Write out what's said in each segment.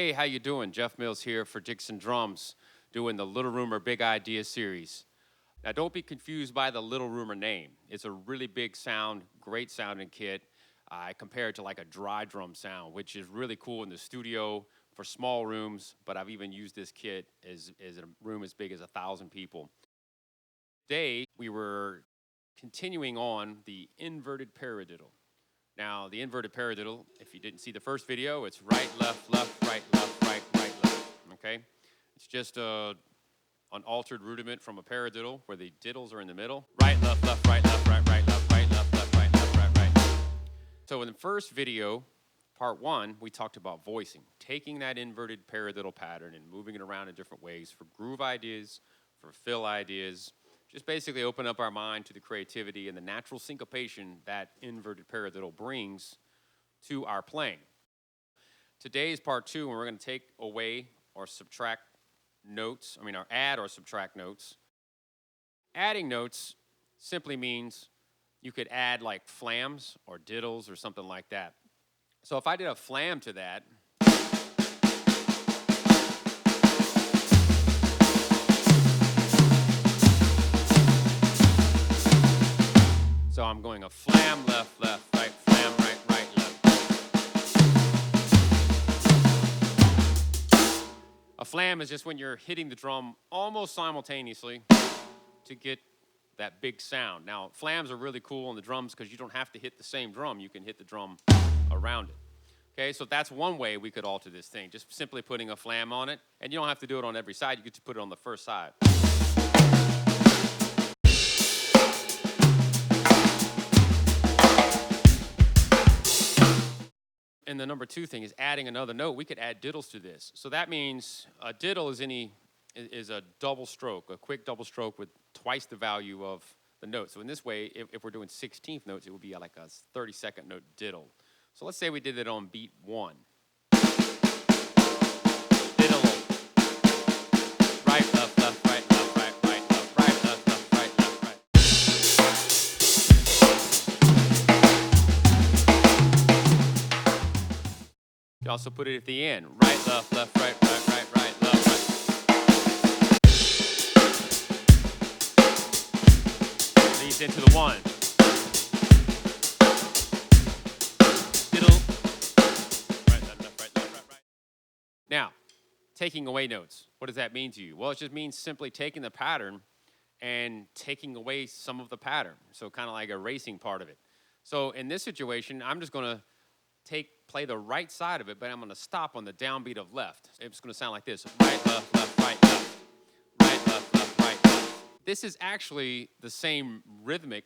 Hey, how you doing? Jeff Mills here for Dixon Drums, doing the Little Rumor Big Idea series. Now, don't be confused by the Little Rumor name. It's a really big sound, great sounding kit. I compare it to like a dry drum sound, which is really cool in the studio for small rooms, but I've even used this kit as a room as big as 1,000 people. Today, we were continuing on the inverted paradiddle. Now, the inverted paradiddle, if you didn't see the first video, it's right, left, right, left, okay? It's just an altered rudiment from a paradiddle where the diddles are in the middle. Right, left, right, left, right, left, right, left, right, left, right. So in the first video, part 1, we talked about voicing, taking that inverted paradiddle pattern and moving it around in different ways for groove ideas, for fill ideas, just basically open up our mind to the creativity and the natural syncopation that inverted paradiddle brings to our playing. Today is part 2, and we're going to take away or subtract notes, or add or subtract notes. Adding notes simply means you could add like flams or diddles or something like that. So if I did a flam to that, so I'm going a flam, left, right, flam, right, left. A flam is just when you're hitting the drum almost simultaneously to get that big sound. Now, flams are really cool on the drums because you don't have to hit the same drum. You can hit the drum around it. Okay, so that's one way we could alter this thing, just simply putting a flam on it. And you don't have to do it on every side. You get to put it on the first side. And the number 2 thing is adding another note. We could add diddles to this. So that means a diddle is a double stroke, a quick double stroke with twice the value of the note. So in this way, if we're doing 16th notes, it would be like a 30-second note diddle. So let's say we did it on beat 1. Diddle. Right, left, right, left, right, left, right, left, right, left, right. You also put it at the end. Right, left, right, left, right. Leads into the 1. Diddle. Right, left, right. Now, taking away notes. What does that mean to you? Well, it just means simply taking the pattern and taking away some of the pattern. So kind of like erasing part of it. So in this situation, I'm just going to play the right side of it, but I'm going to stop on the downbeat of left. It's going to sound like this. Right, left, right, left. Right, left, right, left. This is actually the same rhythmic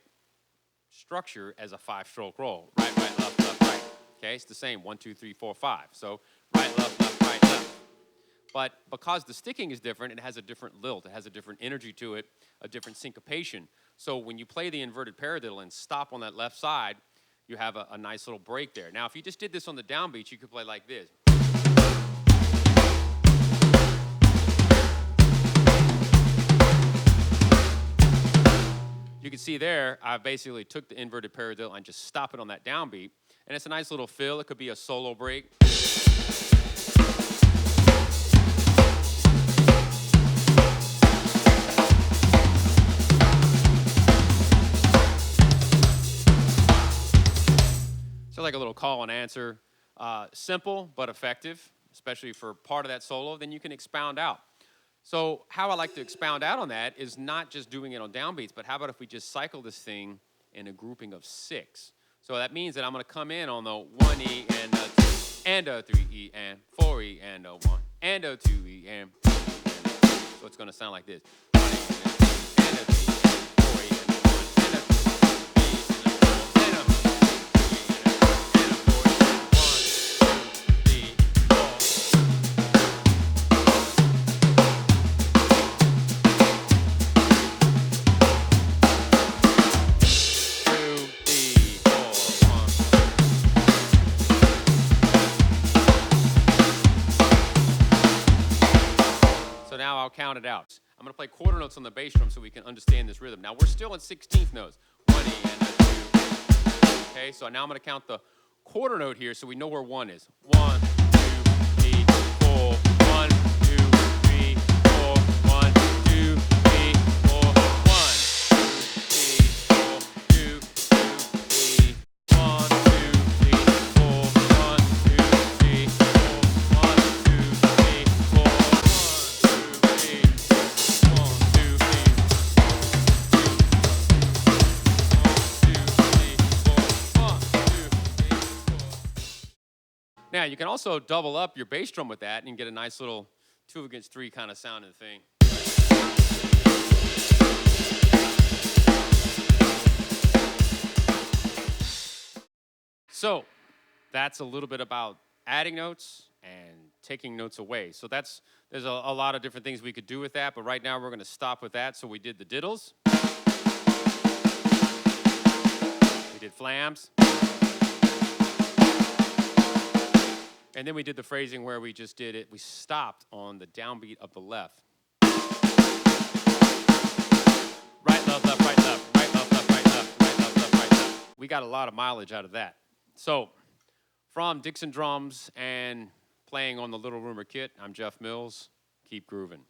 structure as a 5-stroke roll. Right, left, right. Okay, it's the same. 1, 2, 3, 4, 5. So right, left, right, left. But because the sticking is different, it has a different lilt. It has a different energy to it, a different syncopation. So when you play the inverted paradiddle and stop on that left side, you have a nice little break there. Now, if you just did this on the downbeat, you could play like this. You can see there, I basically took the inverted paradiddle and just stop it on that downbeat. And it's a nice little fill. It could be a solo break. So like a little call and answer, simple but effective, especially for part of that solo. Then you can expound out. So how I like to expound out on that is not just doing it on downbeats, but how about if we just cycle this thing in a grouping of 6? So that means that I'm going to come in on the 1E and a 2 and a 3E and 4E and a 1 and a 2E and 3E and a 4. So it's going to sound like this. 1E and a 2 and a 3E. Now I'll count it out. I'm going to play quarter notes on the bass drum so we can understand this rhythm. Now we're still in 16th notes. 1E and a 2. Okay, so now I'm going to count the quarter note here so we know where 1 is. 1, 2, 3, 4. Now, you can also double up your bass drum with that and get a nice little 2 against 3 kind of sounding thing. So that's a little bit about adding notes and taking notes away. So there's a lot of different things we could do with that, but right now we're going to stop with that. So we did the diddles. We did flams. And then we did the phrasing where we just did it. We stopped on the downbeat of the left. Right, left, right, left, right, left, right, left, right, left, right, left. We got a lot of mileage out of that. So from Dixon Drums and playing on the Little Rumor Kit, I'm Jeff Mills. Keep grooving.